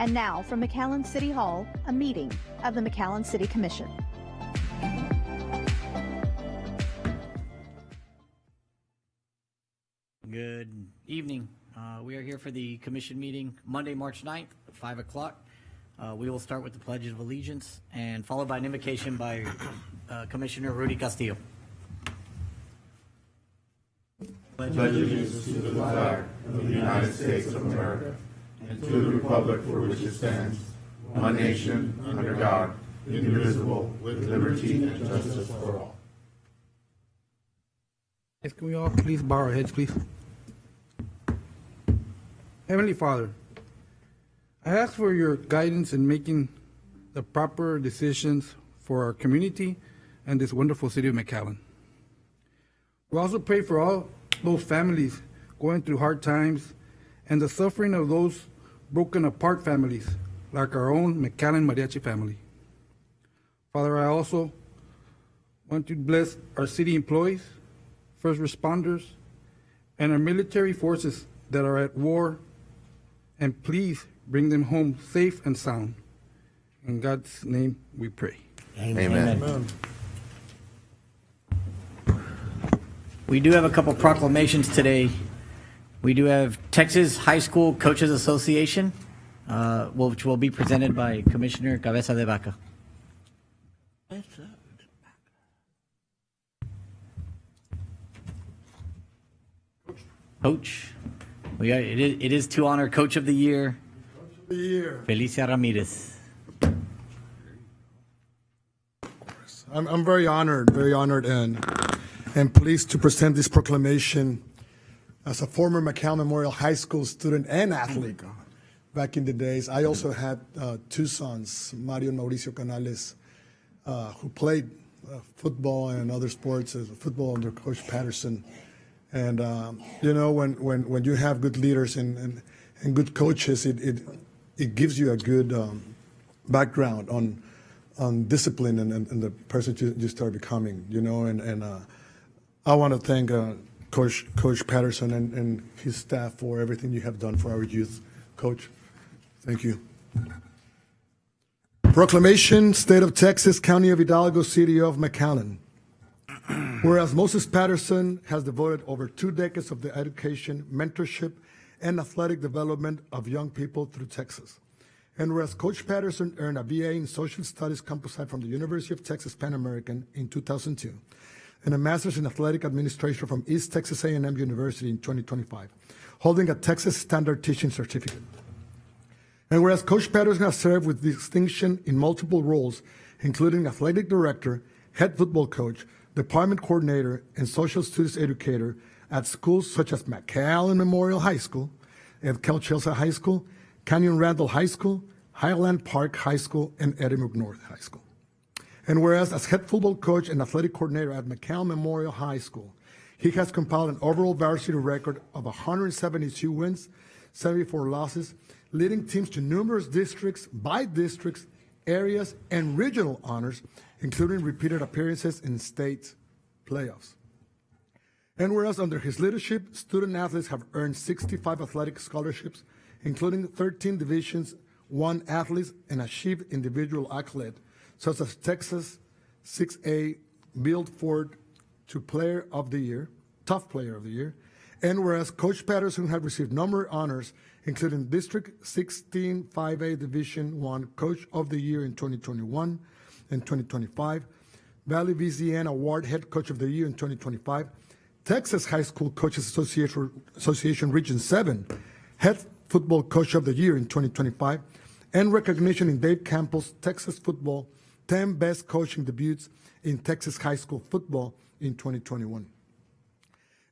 And now from McAllen City Hall, a meeting of the McAllen City Commission. Good evening. We are here for the commission meeting Monday, March 9th, 5 o'clock. We will start with the Pledge of Allegiance and followed by an invocation by Commissioner Rudy Castillo. Pledge allegiance to the flag of the United States of America and to the republic for which it stands, one nation, under God, indivisible, with liberty and justice for all. Yes, can we all please bow our heads, please? Heavenly Father, I ask for your guidance in making the proper decisions for our community and this wonderful city of McAllen. We also pray for all those families going through hard times and the suffering of those broken apart families like our own McAllen Mariachi family. Father, I also want to bless our city employees, first responders, and our military forces that are at war, and please bring them home safe and sound. In God's name we pray. Amen. Amen. We do have a couple proclamations today. We do have Texas High School Coaches Association, which will be presented by Commissioner Cabeza de Vaca. Coach, it is to honor Coach of the Year, Felicia Ramirez. I'm very honored and pleased to present this proclamation as a former McAllen Memorial High School student and athlete back in the days. I also had two sons, Mario and Mauricio Canales, who played football and other sports, football under Coach Patterson. And you know, when you have good leaders and good coaches, it gives you a good background on discipline and the person you start becoming. You know, and I want to thank Coach Patterson and his staff for everything you have done for our youth. Coach, thank you. Proclamation, State of Texas, County of Hidalgo, City of McAllen. Whereas Moses Patterson has devoted over 2 decades of the education, mentorship, and athletic development of young people through Texas. And whereas Coach Patterson earned a BA in Social Studies Composite from the University of Texas Pan American in 2002, and a Master's in Athletic Administration from East Texas A&M University in 2025, holding a Texas Standard Teaching Certificate. And whereas Coach Patterson has served with distinction in multiple roles, including Athletic Director, Head Football Coach, Department Coordinator, and Social Studies Educator at schools such as McAllen Memorial High School, Edkel Chelsea High School, Canyon Randall High School, Highland Park High School, and Edinburgh North High School. And whereas as Head Football Coach and Athletic Coordinator at McAllen Memorial High School, he has compiled an overall varsity record of 172 wins, 74 losses, leading teams to numerous districts, by districts, areas, and regional honors, including repeated appearances in state playoffs. And whereas under his leadership, student athletes have earned 65 athletic scholarships, including 13 Divisions I athletes, and achieved individual accolades, such as Texas 6A Build Ford to Player of the Year, Tough Player of the Year. And whereas Coach Patterson had received numerous honors, including District 16 5A Division I Coach of the Year in 2021 and 2025, Valley VZN Award Head Coach of the Year in 2025, Texas High School Coaches Association Region 7 Head Football Coach of the Year in 2025, and recognition in Dave Campbell's Texas Football 10 Best Coaching Debuts in Texas High School Football in 2021.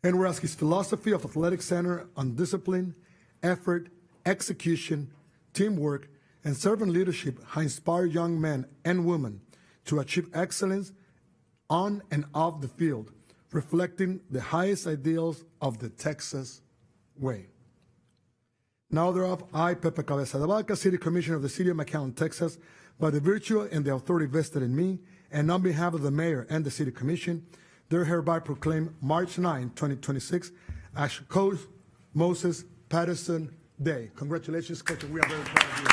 And whereas his philosophy of athletic center on discipline, effort, execution, teamwork, and servant leadership has inspired young men and women to achieve excellence on and off the field, reflecting the highest ideals of the Texas way. Now thereof, I, Pepe Cabeza de Vaca, City Commissioner of the City of McAllen, Texas, by the virtue and the authority vested in me, and on behalf of the Mayor and the City Commission, do hereby proclaim March 9, 2026, as Coach Moses Patterson Day. Congratulations, Coach, and we are very proud of you.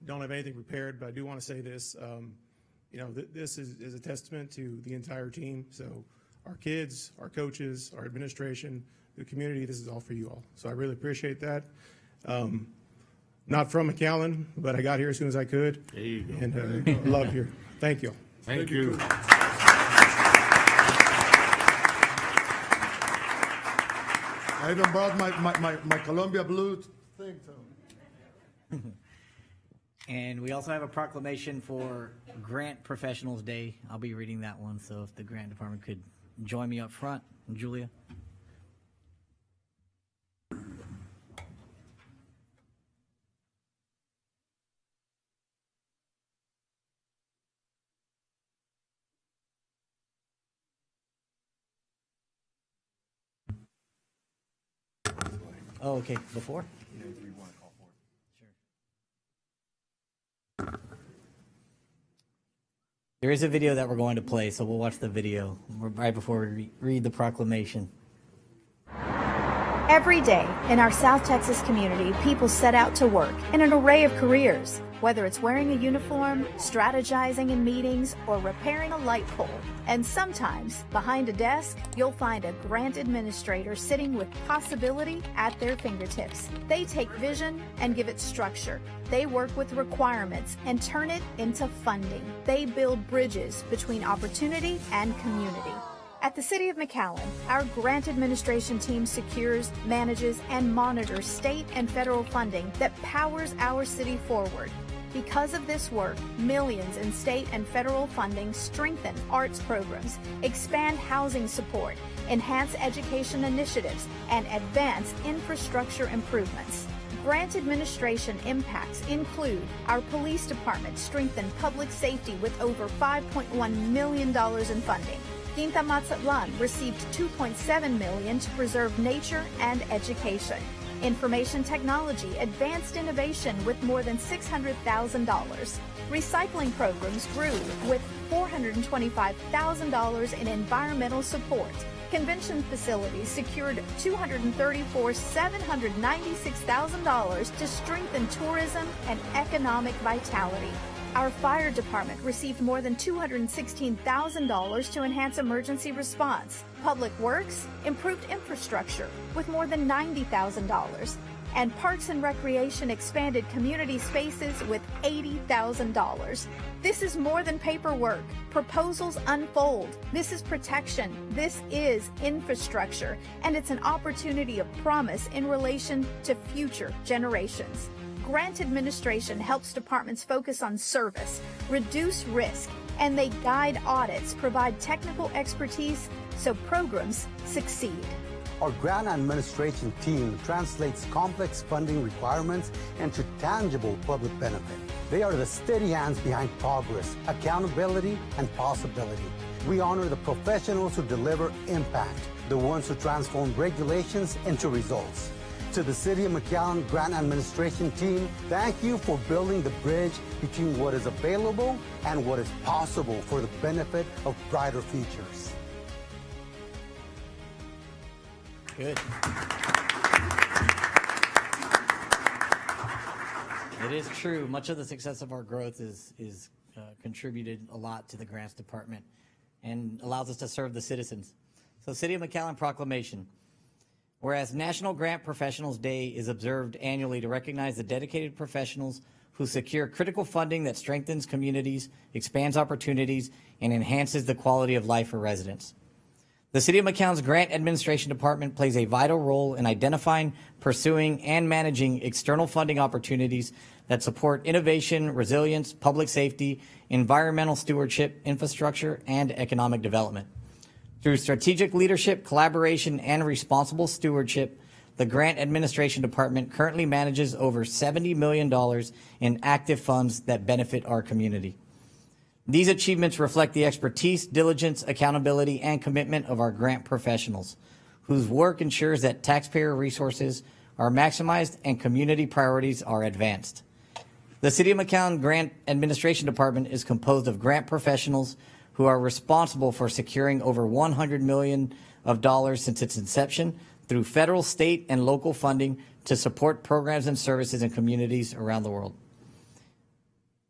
Don't have anything prepared, but I do want to say this. This is a testament to the entire team. So our kids, our coaches, our administration, the community, this is all for you all. So I really appreciate that. Not from McAllen, but I got here as soon as I could. There you go. And love here. Thank you. Thank you. I even brought my Columbia Blue thing, so. And we also have a proclamation for Grant Professionals Day. I'll be reading that one, so if the grant department could join me up front, Julia. Oh, okay, before? There is a video that we're going to play, so we'll watch the video right before we read the proclamation. Every day in our South Texas community, people set out to work in an array of careers, whether it's wearing a uniform, strategizing in meetings, or repairing a light pole. And sometimes, behind a desk, you'll find a grant administrator sitting with possibility at their fingertips. They take vision and give it structure. They work with requirements and turn it into funding. They build bridges between opportunity and community. At the City of McAllen, our grant administration team secures, manages, and monitors state and federal funding that powers our city forward. Because of this work, millions in state and federal funding strengthen arts programs, expand housing support, enhance education initiatives, and advance infrastructure improvements. Grant administration impacts include our police department strengthened public safety with over $5.1 million in funding. Quinta Mazatlan received $2.7 million to preserve nature and education. Information technology advanced innovation with more than $600,000. Recycling programs grew with $425,000 in environmental support. Convention facilities secured $234,796,000 to strengthen tourism and economic vitality. Our fire department received more than $216,000 to enhance emergency response. Public Works improved infrastructure with more than $90,000. And Parks and Recreation expanded community spaces with $80,000. This is more than paperwork. Proposals unfold. This is protection. This is infrastructure. And it's an opportunity of promise in relation to future generations. Grant administration helps departments focus on service, reduce risk, and they guide audits, provide technical expertise so programs succeed. Our grant administration team translates complex funding requirements into tangible public benefit. They are the steady hands behind progress, accountability, and possibility. We honor the professionals who deliver impact, the ones who transform regulations into results. To the City of McAllen Grant Administration team, thank you for building the bridge between what is available and what is possible for the benefit of brighter futures. Good. It is true. Much of the success of our growth is contributed a lot to the grants department and allows us to serve the citizens. So City of McAllen proclamation. Whereas National Grant Professionals Day is observed annually to recognize the dedicated professionals who secure critical funding that strengthens communities, expands opportunities, and enhances the quality of life for residents. The City of McAllen's Grant Administration Department plays a vital role in identifying, pursuing, and managing external funding opportunities that support innovation, resilience, public safety, environmental stewardship, infrastructure, and economic development. Through strategic leadership, collaboration, and responsible stewardship, the Grant Administration Department currently manages over $70 million in active funds that benefit our community. These achievements reflect the expertise, diligence, accountability, and commitment of our grant professionals, whose work ensures that taxpayer resources are maximized and community priorities are advanced. The City of McAllen Grant Administration Department is composed of grant professionals who are responsible for securing over $100 million since its inception through federal, state, and local funding to support programs and services in communities around the world.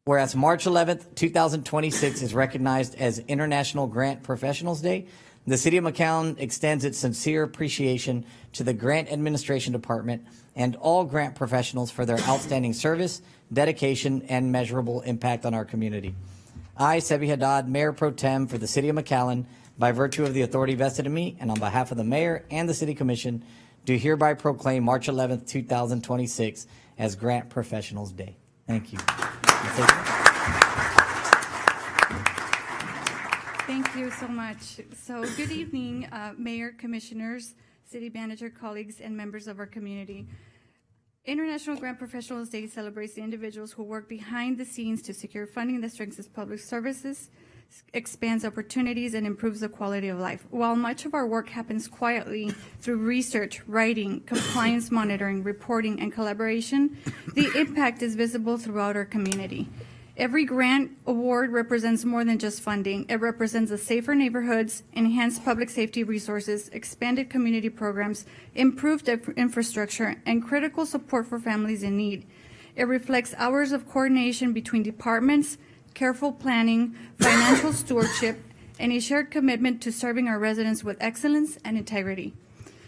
Whereas March 11th, 2026 is recognized as International Grant Professionals Day, the City of McAllen extends its sincere appreciation to the Grant Administration Department and all grant professionals for their outstanding service, dedication, and measurable impact on our community. I, Sebi Haddad, Mayor Pro Tem for the City of McAllen, by virtue of the authority vested in me and on behalf of the Mayor and the City Commission, do hereby proclaim March 11th, 2026 as Grant Professionals Day. Thank you. Thank you so much. So good evening, Mayor, Commissioners, City Manager, colleagues, and members of our community. International Grant Professionals Day celebrates the individuals who work behind the scenes to secure funding that strengthens public services, expands opportunities, and improves the quality of life. While much of our work happens quietly through research, writing, compliance monitoring, reporting, and collaboration, the impact is visible throughout our community. Every grant award represents more than just funding. It represents the safer neighborhoods, enhanced public safety resources, expanded community programs, improved infrastructure, and critical support for families in need. It reflects hours of coordination between departments, careful planning, financial stewardship, and a shared commitment to serving our residents with excellence and integrity.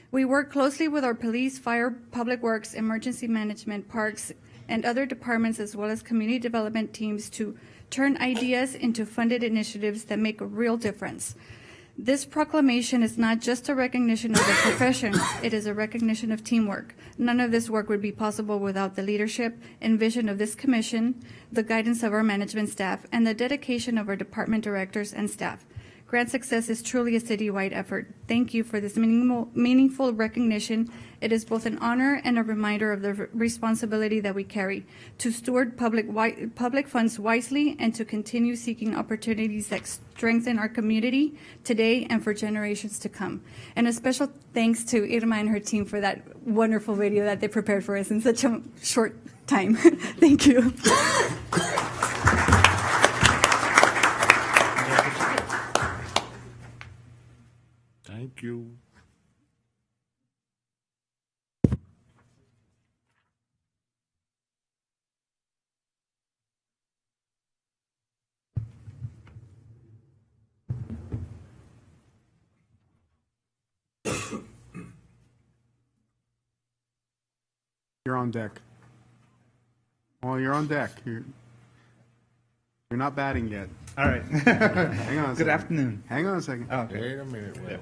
We work closely with our police, fire, public works, emergency management, parks, and other departments, as well as community development teams, to turn ideas into funded initiatives that make a real difference. This proclamation is not just a recognition of the profession, it is a recognition of teamwork. None of this work would be possible without the leadership and vision of this commission, the guidance of our management staff, and the dedication of our department directors and staff. Grant success is truly a citywide effort. Thank you for this meaningful recognition. It is both an honor and a reminder of the responsibility that we carry to steward public funds wisely and to continue seeking opportunities that strengthen our community today and for generations to come. And a special thanks to Irma and her team for that wonderful video that they prepared for us in such a short time. Thank you. Thank you. You're on deck. Oh, you're on deck. You're not batting yet. All right. Hang on a second. Good afternoon. Hang on a second. Oh, okay. Wait a minute.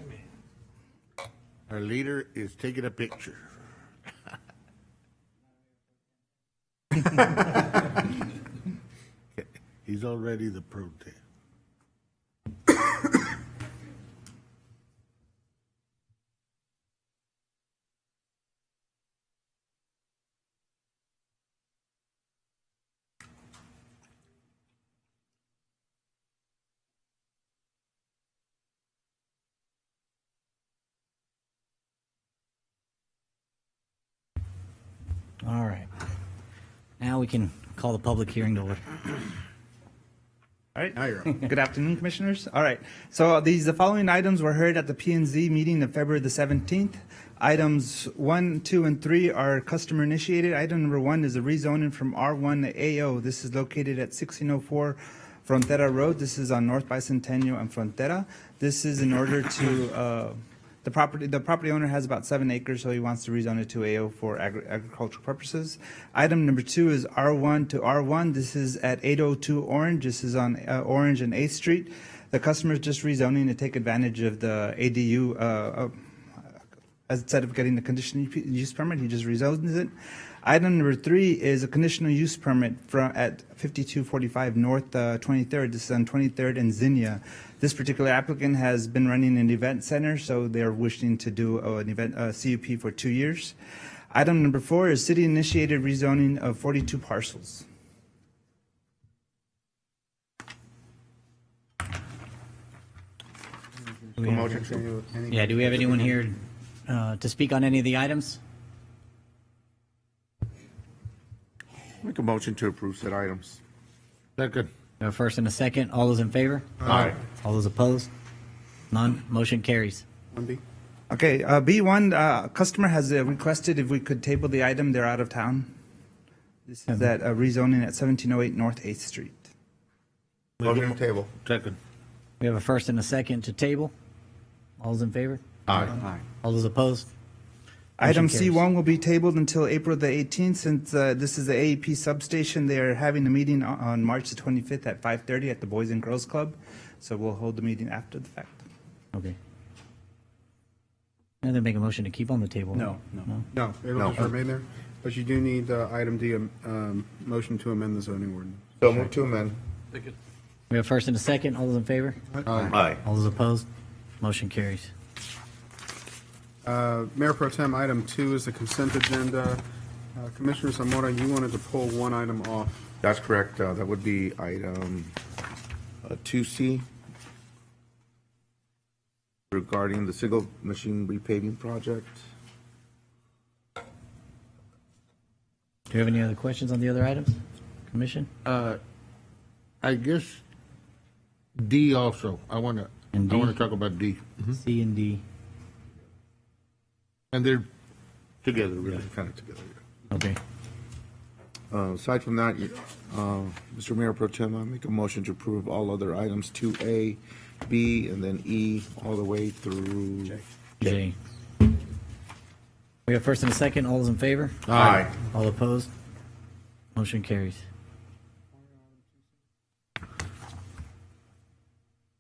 Our leader is taking a picture. He's already the pro tem. All right. Now we can call the public hearing to order. All right. Now you're on. Good afternoon, Commissioners. All right. So the following items were heard at the P&Z meeting of February the 17th. Items 1, 2, and 3 are customer initiated. Item number 1 is a rezoning from R1 to AO. This is located at 1604 Frontera Road. This is on North Bicentennial and Frontera. This is in order to the property owner has about 7 acres, so he wants to rezone it to AO for agricultural purposes. Item number 2 is R1 to R1. This is at 802 Orange. This is on Orange and 8th Street. The customer is just rezoning to take advantage of the ADU. Instead of getting the conditional use permit, he just rezones it. Item number 3 is a conditional use permit at 5245 North 23rd. This is on 23rd and Zinnia. This particular applicant has been running an event center, so they're wishing to do an event CUP for 2 years. Item number 4 is city-initiated rezoning of 42 parcels. Do we have anyone here to speak on any of the items? Make a motion to approve said items. Second. We have a first and a second. All those in favor? Aye. All those opposed? None. Motion carries. 1B. Okay, B1, customer has requested if we could table the item. They're out of town. This is that rezoning at 1708 North 8th Street. Motion to table. Second. We have a first and a second to table. All those in favor? Aye. All those opposed? Item carries. C1 will be tabled until April the 18th. Since this is the AEP substation, they are having a meeting on March the 25th at 5:30 at the Boys and Girls Club. So we'll hold the meeting after the fact. Okay. And then make a motion to keep on the table. No. No, it'll just remain there. But you do need item D, motion to amend the zoning ordinance. So move to amend. We have a first and a second. All those in favor? Aye. All those opposed? Motion carries. Mayor Pro Tem, item 2 is the consent agenda. Commissioner Zamora, you wanted to pull one item off. That's correct. That would be item 2C regarding the single machine repaving project. Do you have any other questions on the other items? Commission? I guess D also. I want And D? to talk about D. C and D. And they're together, Yeah, really. kind of together. Okay. Aside from that, Mr. Mayor Pro Tem, I make a motion to approve all other items, 2A, B, and then E, all the way through J. We have first and a second. All those in favor? Aye. All opposed? Motion carries.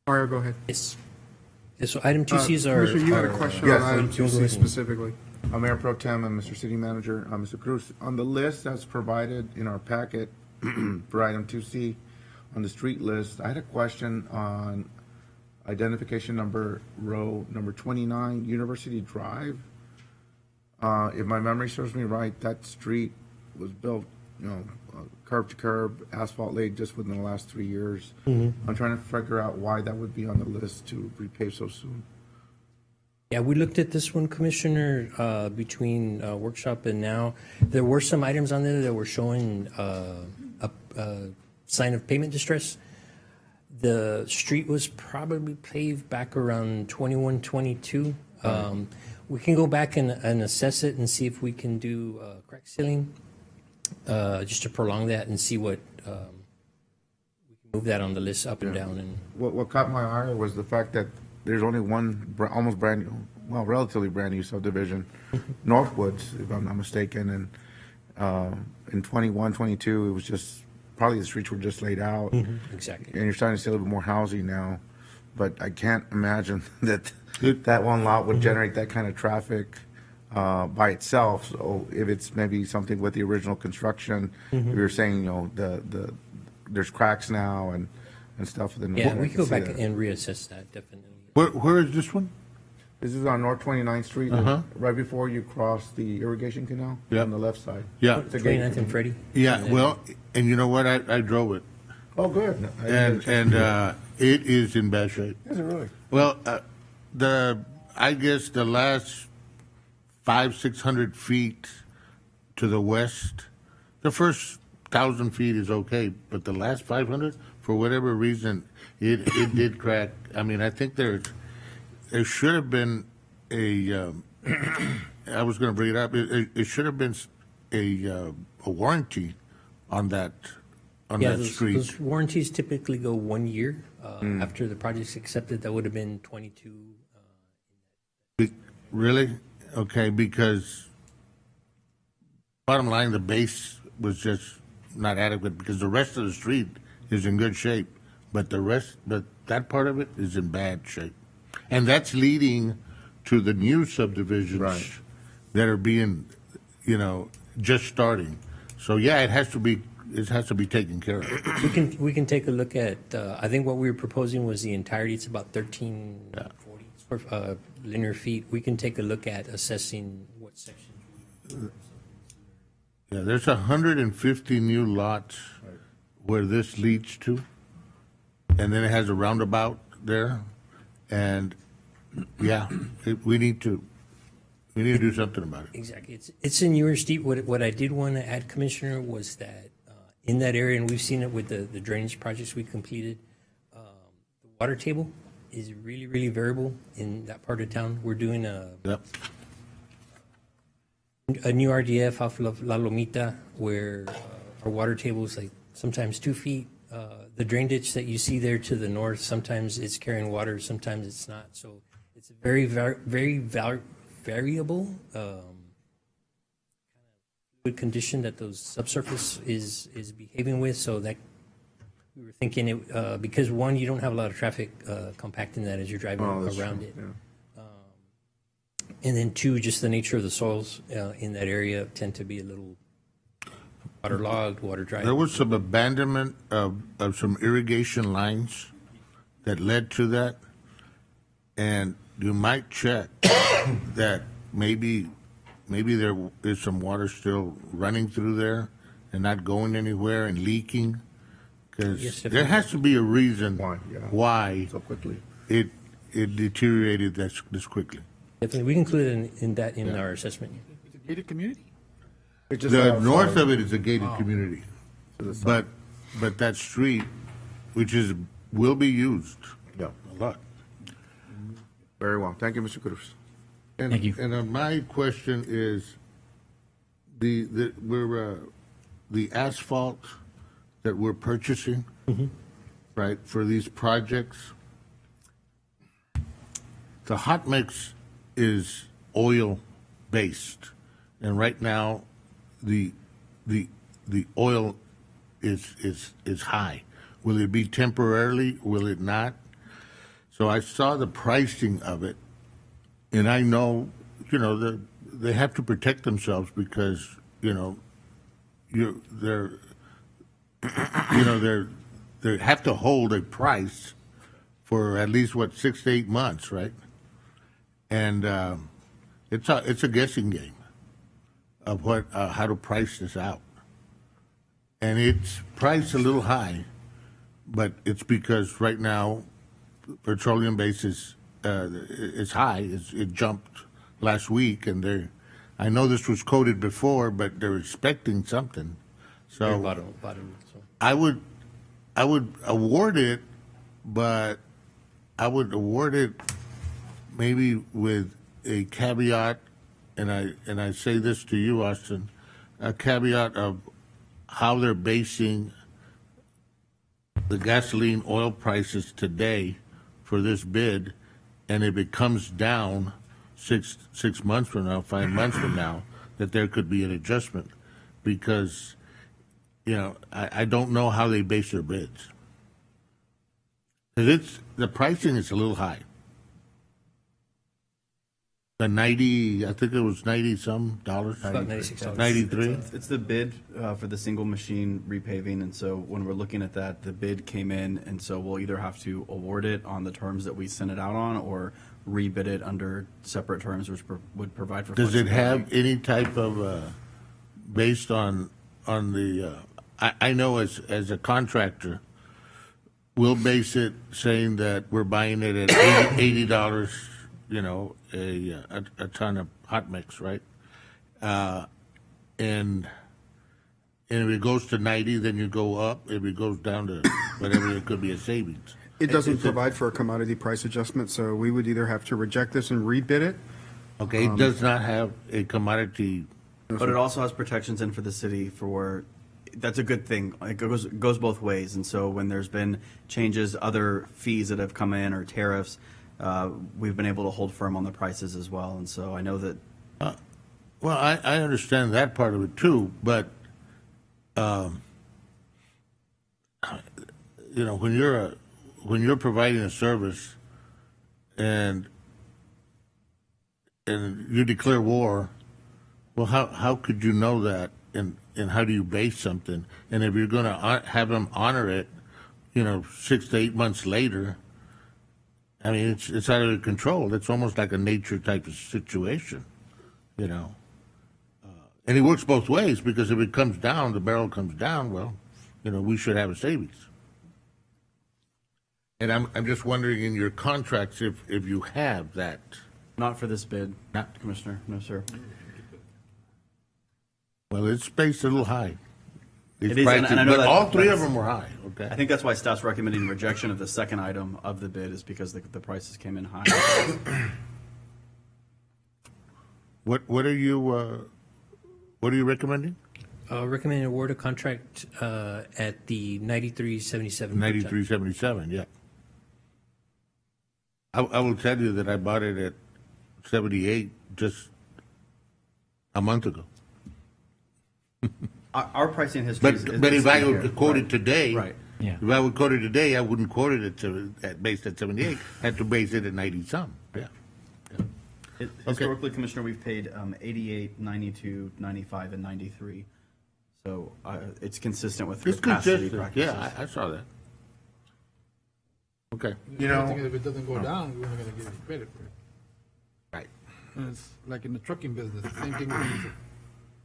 Mario, go ahead. Yes. So item 2Cs are. Commissioner, you had a question Yes. on item You wanna go 2C ahead? specifically. Mayor Pro Tem and Mr. City Manager, Mr. Cruz, on the list that's provided in our packet for item 2C, on the street list, I had a question on identification number, row number 29, University Drive. If my memory serves me right, that street was built, curb to curb, asphalt laid just within the last 3 years. I'm trying to figure out why that would be on the list to repave so soon. Yeah, we looked at this one, Commissioner, between workshop and now. There were some items on there that were showing a sign of payment distress. The street was probably paved back around 21, 22. We can go back and assess it and see if we can do crack sealing, just to prolong that and see what, we can move that on the list up and down. And What caught my eye was the fact that there's only one almost brand new, well, relatively brand new subdivision, Northwoods, if I'm not mistaken, and in 21, 22, it was just, probably the streets were just laid out. exactly. And you're starting to see a little bit more housing now, but I can't imagine that that one lot would generate that kind of traffic by itself. So if it's maybe something with the original construction, we were saying, there's cracks now and stuff. Then Yeah, I we can can go see back that. and reassess that, definitely. Where is this one? This is on North 29th Street, right before you cross the irrigation canal Yep. on the left side. Yeah. It's a gate. 29th and Freddie? Yeah, well, and you know what? I drove it. Oh, good. And it is in bad shape. Is it really? Well, I guess the last 500-600 feet to the west, the first 1,000 feet is okay, but the last 500, for whatever reason, it did crack. I mean, I think there should have been a. I was going to bring it up. It should have been a warranty on that street. Those warranties typically go 1 year after the project's accepted. That would have been 22. Really? Okay, because bottom line, the base was just not adequate because the rest of the street is in good shape, but that part of it is in bad shape. And that's leading to the new subdivisions that are being, just starting. So yeah, it has to be taken care of. We can take a look at, I think what we were proposing was the entirety. It's about 1340 linear feet. We can take a look at assessing what sections. Yeah, there's 150 new lots where this leads to, and then it has a roundabout there, and yeah, we need to do something about it. Exactly. It's in your steep. What I did want to add, Commissioner, was that in that area, and we've seen it with the drainage projects we completed. The water table is really, really variable in that part of town. We're doing Yep. a new RDF off of La Lomita where our water table is like sometimes 2 feet. The drain ditch that you see there to the north, sometimes it's carrying water, sometimes it's not. So it's a very variable good condition that those subsurface is behaving with. So that we were thinking it because one, you don't have a lot of traffic compacting that as you're driving around it. Yeah. And then two, just the nature of the soils in that area tend to be a little waterlogged, water dry. There was some abandonment of some irrigation lines that led to that. And you might check that maybe there is some water still running through there and not going anywhere and leaking. Yes, Because definitely. there has to be a reason Why, so quickly. it deteriorated this quickly. Definitely, we can include in that in our assessment. It's a gated community. It's just The outside. north of it is a gated community, but that street, which will be used Yeah, a lot. very well. Thank you, Mr. Cruz. And, Thank you. And my question is, the asphalt that we're purchasing, right, for these projects, the hot mix is oil based, and right now, the oil is high. Will it be temporarily? Will it not? So I saw the pricing of it, and I know, they have to protect themselves because, they have to hold a price for at least 6 to 8 months, right? And it's a guessing game of how to price this out, and it's priced a little high, but it's because right now petroleum basis is high. It jumped last week, and I know this was quoted before, but they're expecting something. So Bottom, so. I would award it, but I would award it maybe with a caveat, and I say this to you, Austin, a caveat of how they're basing the gasoline oil prices today for this bid, and if it comes down six months from now, 5 months from now, that there could be an adjustment, because I don't know how they base their bids. 'Cause the pricing is a little high. The 90, I think it was 90-some dollars. About $96. 93. It's the bid for the single machine repaving, and so when we're looking at that, the bid came in, and so we'll either have to award it on the terms that we sent it out on, or rebid it under separate terms, which would provide for. Does it have flexibility. any type of, based on the, I know as a contractor, we'll base it saying that we're buying it at $80, a ton of hot mix, right? And if it goes to 90, then you go up. If it goes down to whatever, it could be a savings. It doesn't provide for a commodity price adjustment, so we would either have to reject this and rebid it. Okay, it does not have a commodity. But it also has protections in for the city for, that's a good thing. It goes both ways. And so when there's been changes, other fees that have come in or tariffs, we've been able to hold firm on the prices as well. And so I know that. Well, I understand that part of it too, but, when you're providing a service and you declare war, well, how could you know that, and how do you base something? And if you're going to have them honor it, 6 to 8 months later, I mean, it's out of their control. It's almost like a nature type of situation, And it works both ways, because if it comes down, the barrel comes down, well, we should have a savings. And I'm just wondering in your contracts if you have that. Not for this bid, Not- Commissioner. No, sir. Well, it's spaced a little high. It's It is, and pricey, I know but that- all three of that's- them were high, okay? I think that's why staff's recommending rejection of the second item of the bid is because the prices came in high. What are you recommending? Recommend award a contract at the 9377. 93.77, yeah. I will tell you that I bought it at 78 just a month ago. Our pricing history is. But if I here. would quote it Right. today, Right. Yeah. if I would quote it today, I wouldn't quote it based at 78. I had to base it at 90 some. Yeah. Historically, Commissioner, we've paid 88, 92, 95, and 93. So it's consistent with It's past city consistent. practices. Yeah, I saw that. Okay. You know, if it doesn't go down, we're not gonna give you credit for it. Right. And it's like in the trucking business, the same thing.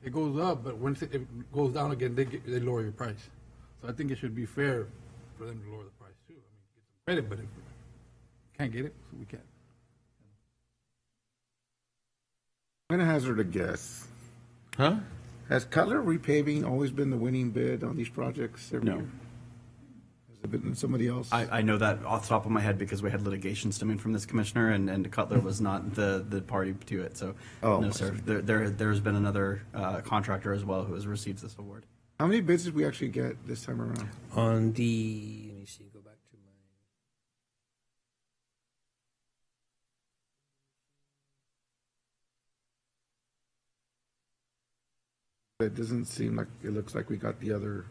It goes up, but once it goes down again, they lower your price. So I think it should be fair for them to lower the price too. I mean, get some credit, but if we can't get it, so we can't. I'm gonna hazard a guess. Huh? Has Cutler Repaving always been the winning bid on these projects every No. year? Has it been somebody else? I know that off the top of my head because we had litigation stemming from this commissioner, and Cutler was not the party to it. So, Oh, no, I sir. see. There's been another contractor as well who has received this award. How many bids did we actually get this time around? On the, let me see, go back to my. It doesn't seem like, it looks like we got the other,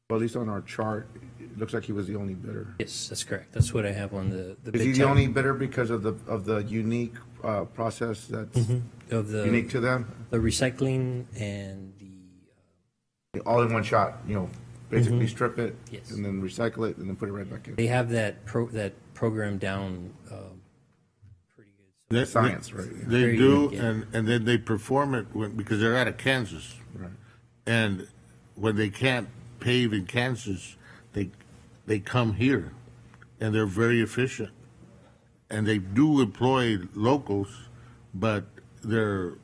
well, at least on our chart, it looks like he was the only bidder. Yes, that's correct. That's what I have on the Is bid he the tab. only bidder because of the unique process that's Of the unique to them? the recycling and the, All in one shot, you know, basically strip it Yes. and then recycle it and then put it right back in. they have that program down pretty good. That- Science, right? yeah. They Very do, good, yeah. and then they perform it because they're out of Kansas. Right. And when they can't pave in Kansas, they come here, and they're very efficient. And they do employ locals, but their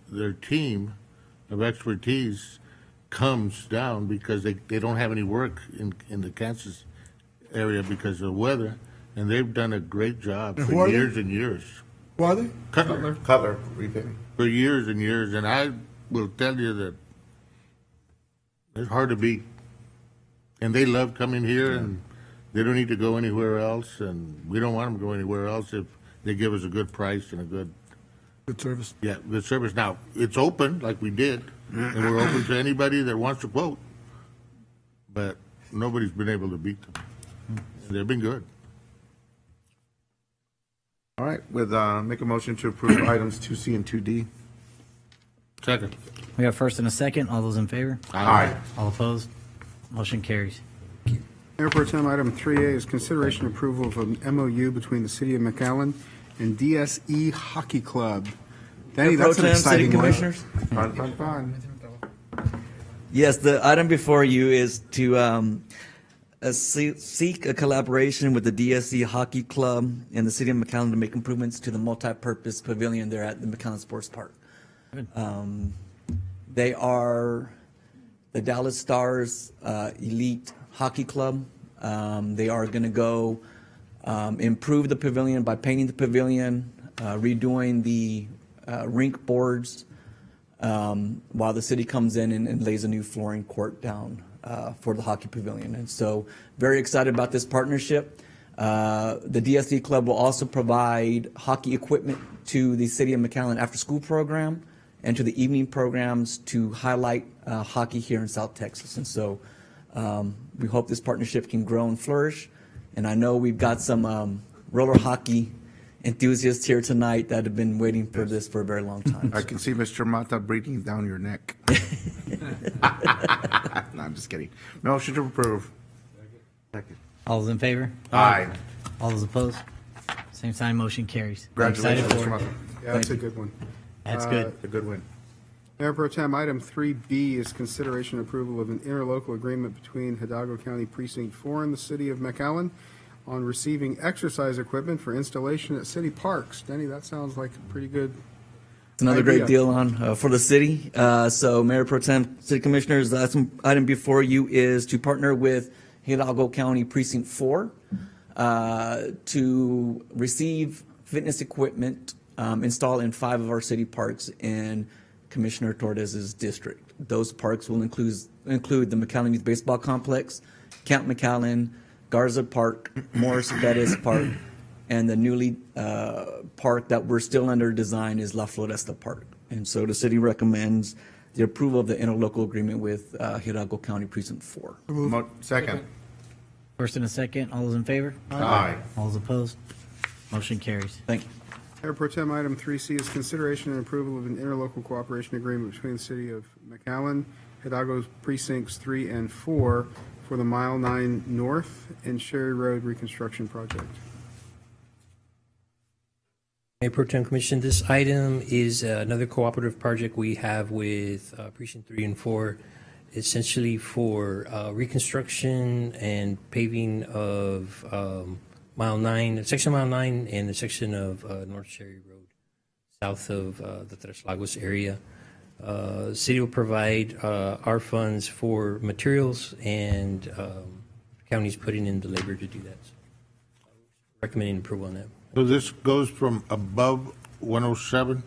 team of expertise comes down because they don't have any work in the Kansas area because of weather, and they've done a great job And who for are they? years and years. Who are they? Cutler. Cutler Repaving. For years and years, and I will tell you that it's hard to beat. And they love coming here, and they don't need to go anywhere else, and we don't want them to go anywhere else if they give us a good price and a good, Good service. yeah, good service. Now, it's open, like we did, and we're open to anybody that wants to quote, but nobody's been able to beat them. They've been good. All right, with, make a motion to approve items 2C and 2D. Second. We have first and a second. All those in favor? Aye. All opposed? Motion carries. Mayor Pro Tem, item 3A is consideration approval of an MOU between the City of McAllen and DSE Hockey Club. Danny, Mayor Pro that's an Tem, City exciting one. Commissioners. Fun. Yes, the item before you is to seek a collaboration with the DSE Hockey Club and the City of McAllen to make improvements to the multi-purpose pavilion there at the McAllen Sports Park. They are the Dallas Stars Elite Hockey Club. They are going to go improve the pavilion by painting the pavilion, redoing the rink boards, while the city comes in and lays a new flooring court down for the hockey pavilion. And so very excited about this partnership. The DSE Club will also provide hockey equipment to the City of McAllen after-school program and to the evening programs to highlight hockey here in South Texas. And so we hope this partnership can grow and flourish. And I know we've got some roller hockey enthusiasts here tonight that have been waiting for this for a very long time. I can see Mr. Mata breathing down your neck. No, I'm just kidding. Motion to approve. All those in favor? Aye. All those opposed? Same sign, motion carries. Congratulations, Excited Mr. for it. Mata. Yeah, that's a good one. That's good. A good win. Mayor Pro Tem, item 3B is consideration approval of an interlocal agreement between Hidalgo County Precinct 4 and the City of McAllen on receiving exercise equipment for installation at city parks. Denny, that sounds like a pretty good It's another great Idea. deal on for the city. So, Mayor Pro Tem, City Commissioners, the item before you is to partner with Hidalgo County Precinct 4 to receive fitness equipment installed in 5 of our city parks in Commissioner Torres's district. Those parks will include the McAllen Youth Baseball Complex, Camp McAllen, Garza Park, Morris Bettis Park, and the newly park that we're still under design is La Floresta Park. And so the city recommends the approval of the interlocal agreement with Hidalgo County Precinct 4. Second. First and a second, all those in favor? Aye. All those opposed? Motion carries. Thank you. Mayor Pro Tem, item 3C is consideration and approval of an interlocal cooperation agreement between the City of McAllen, Hidalgo's Precincts 3 and 4 for the Mile 9 North and Sherry Road reconstruction project. Mayor Pro Tem Commission, this item is another cooperative project we have with Precinct 3 and 4, essentially for reconstruction and paving of Mile 9, section of Mile 9 and the section of North Sherry Road, south of the Tres Lagos area. City will provide our funds for materials, and county's putting in the labor to do that. So, recommending approval on that. So this goes from above 107?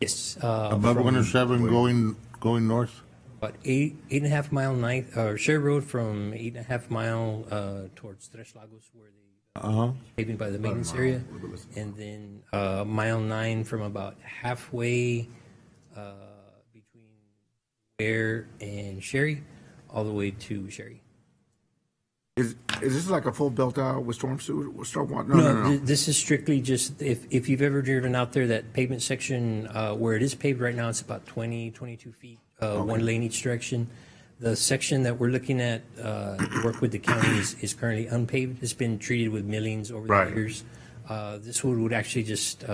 Yes. Above 107 going north? About 8.5 mile Sherry Road from 8.5 mile towards Tres Lagos, where they paving by the maintenance area, and then Mile 9 from about halfway between Ware and Sherry, all the way to Sherry. Is this like a full built out with storm sewer, with storm water? No. This is strictly just, if you've ever driven out there, that pavement section where it is paved right now, it's about 22 feet, one lane each direction. The section that we're looking at to work with the county is currently unpaved. It's been treated with millings over the years. This would actually just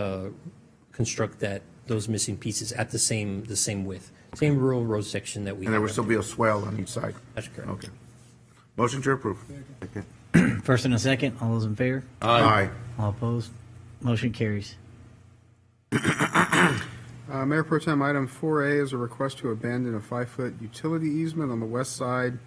construct those missing pieces at the same width, same rural road section that we. And there would still be a swell on each side? That's correct. Okay. Motion to approve. First and a second, all those in favor? Aye. All opposed? Motion carries. Mayor Pro Tem, item 4A is a request to abandon a 5-foot utility easement on the west side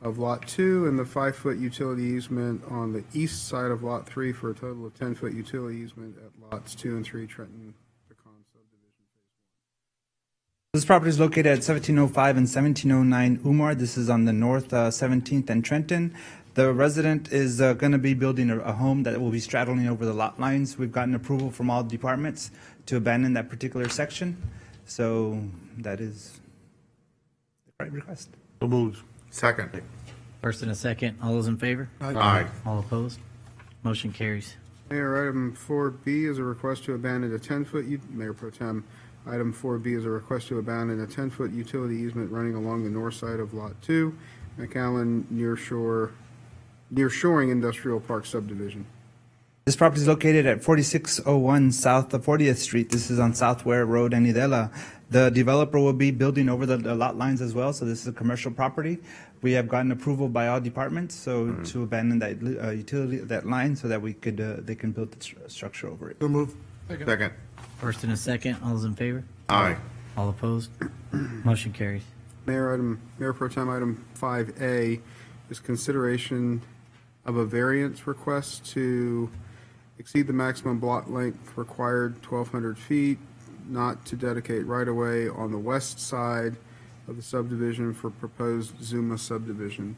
of Lot 2 and the 5-foot utility easement on the east side of Lot 3 for a total of 10-foot utility easement at Lots 2 and 3 Trenton. This property is located at 1705 and 1709 Umar. This is on the north 17th and Trenton. The resident is going to be building a home that will be straddling over the lot lines. We've gotten approval from all departments to abandon that particular section. So that is the right request. So moved. Second. First and a second, all those in favor? Aye. All opposed? Motion carries. Mayor, item 4B is a request to abandon a 10-foot, Mayor Pro Tem, item 4B is a request to abandon a 10-foot utility easement running along the north side of Lot 2, McAllen Nearshoring Industrial Park subdivision. This property is located at 4601 South of 40th Street. This is on South Ware Road and Idela. The developer will be building over the lot lines as well, so this is a commercial property. We have gotten approval by all departments, so to abandon that that line so that we could they can build the structure over it. So move. Second. First and a second, all those in favor? Aye. All opposed? Motion carries. Mayor Pro Tem, item 5A is consideration of a variance request to exceed the maximum block length required 1,200 feet, not to dedicate right-of-way on the west side of the subdivision for proposed Zuma subdivision.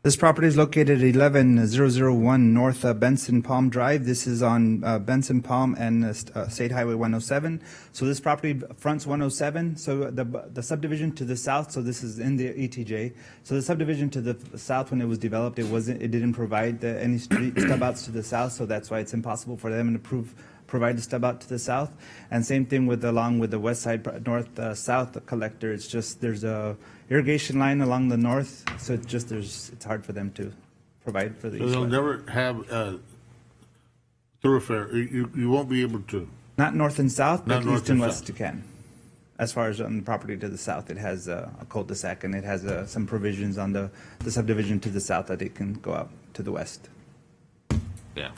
This property is located at 11001 North Benson Palm Drive. This is on Benson Palm and State Highway 107. So this property fronts 107. So the subdivision to the south, so this is in the ETJ. So the subdivision to the south, when it was developed, it didn't provide any street stub outs to the south. So that's why it's impossible for them to provide the stub out to the south. And same thing along with the west side north south collector. It's just there's a irrigation line along the north, so it's hard for them to provide for the So east they'll west. never have a thoroughfare. You won't be able to. Not north and south, but Not north east and and west south. you can. As far as on the property to the south, it has a cul-de-sac, and it has some provisions on the subdivision to the south that it can go out to the west. Yeah.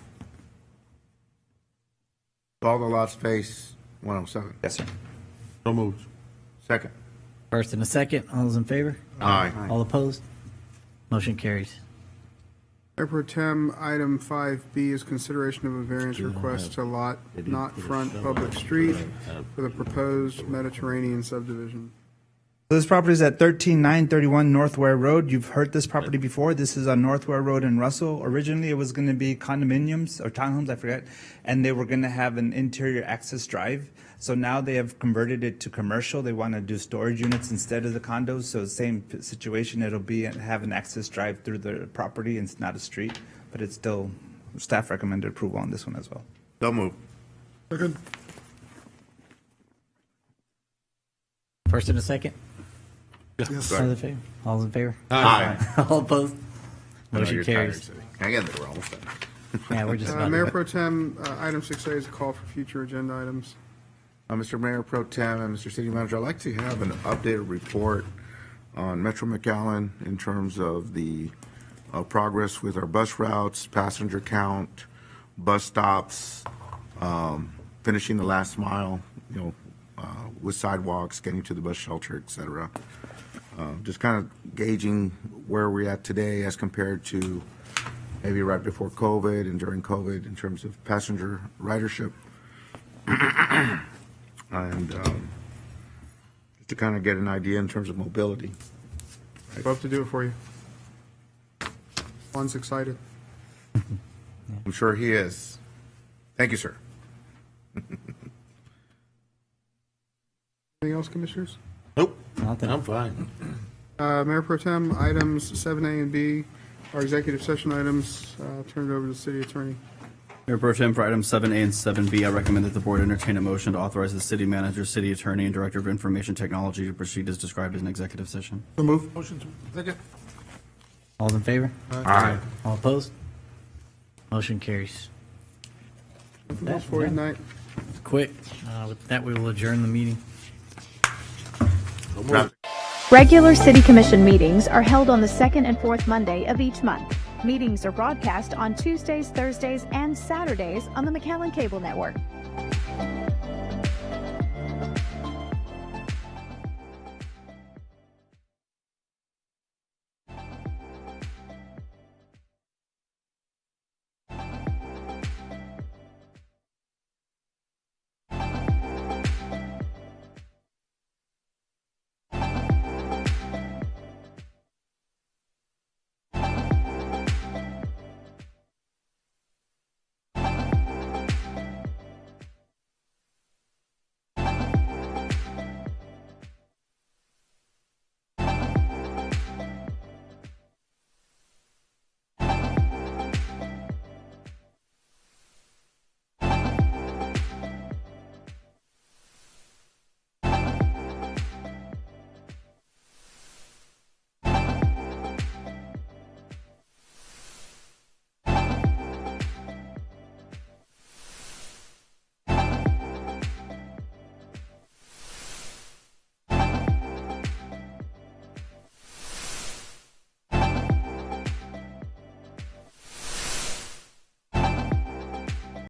All the lots face 107. Yes, sir. So moved. Second. First and a second, all those in favor? Aye. All opposed? Motion carries. Mayor Pro Tem, item 5B is consideration of a variance request to lot not front public street for the proposed Mediterranean subdivision. So this property is at 13931 North Ware Road. You've heard this property before. This is on North Ware Road in Russell. Originally, it was going to be condominiums or townhomes, I forget, and they were going to have an interior access drive. So now they have converted it to commercial. They want to do storage units instead of the condos. So same situation. It'll be have an access drive through the property, and it's not a street, but it's still staff recommended approval on this one as well. So moved. Second. First and a second? Yes. All in favor? All in favor? Aye. All opposed? I know Motion you're tired, carries. City. Hang in there, we're almost done. Yeah, we're just about Mayor done. Pro Tem, item 6A is a call for future agenda items. Mr. Mayor Pro Tem and Mr. City Manager, I'd like to have an updated report on Metro McAllen in terms of the progress with our bus routes, passenger count, bus stops, finishing the last mile, with sidewalks, getting to the bus shelter, et cetera. Just kind of gauging where we're at today as compared to maybe right before COVID and during COVID in terms of passenger ridership. And just to kind of get an idea in terms of mobility. Love to do it for you. Juan's excited. I'm sure he is. Thank you, sir. Anything else, Commissioners? Nope. Nothing. I'm fine. Mayor Pro Tem, items 7A and B are executive session items. I'll turn it over to the City Attorney. Mayor Pro Tem, for items 7A and 7B, I recommend that the board entertain a motion to authorize the city manager, city attorney, and director of information technology to proceed as described in executive session. So move. Second. All in favor? Aye. All opposed? Motion carries. Nothing else for you tonight? Quick. With that, we will adjourn the meeting. Regular City Commission meetings are held on the second and fourth Monday of each month. Meetings are broadcast on Tuesdays, Thursdays, and Saturdays on the McAllen Cable Network.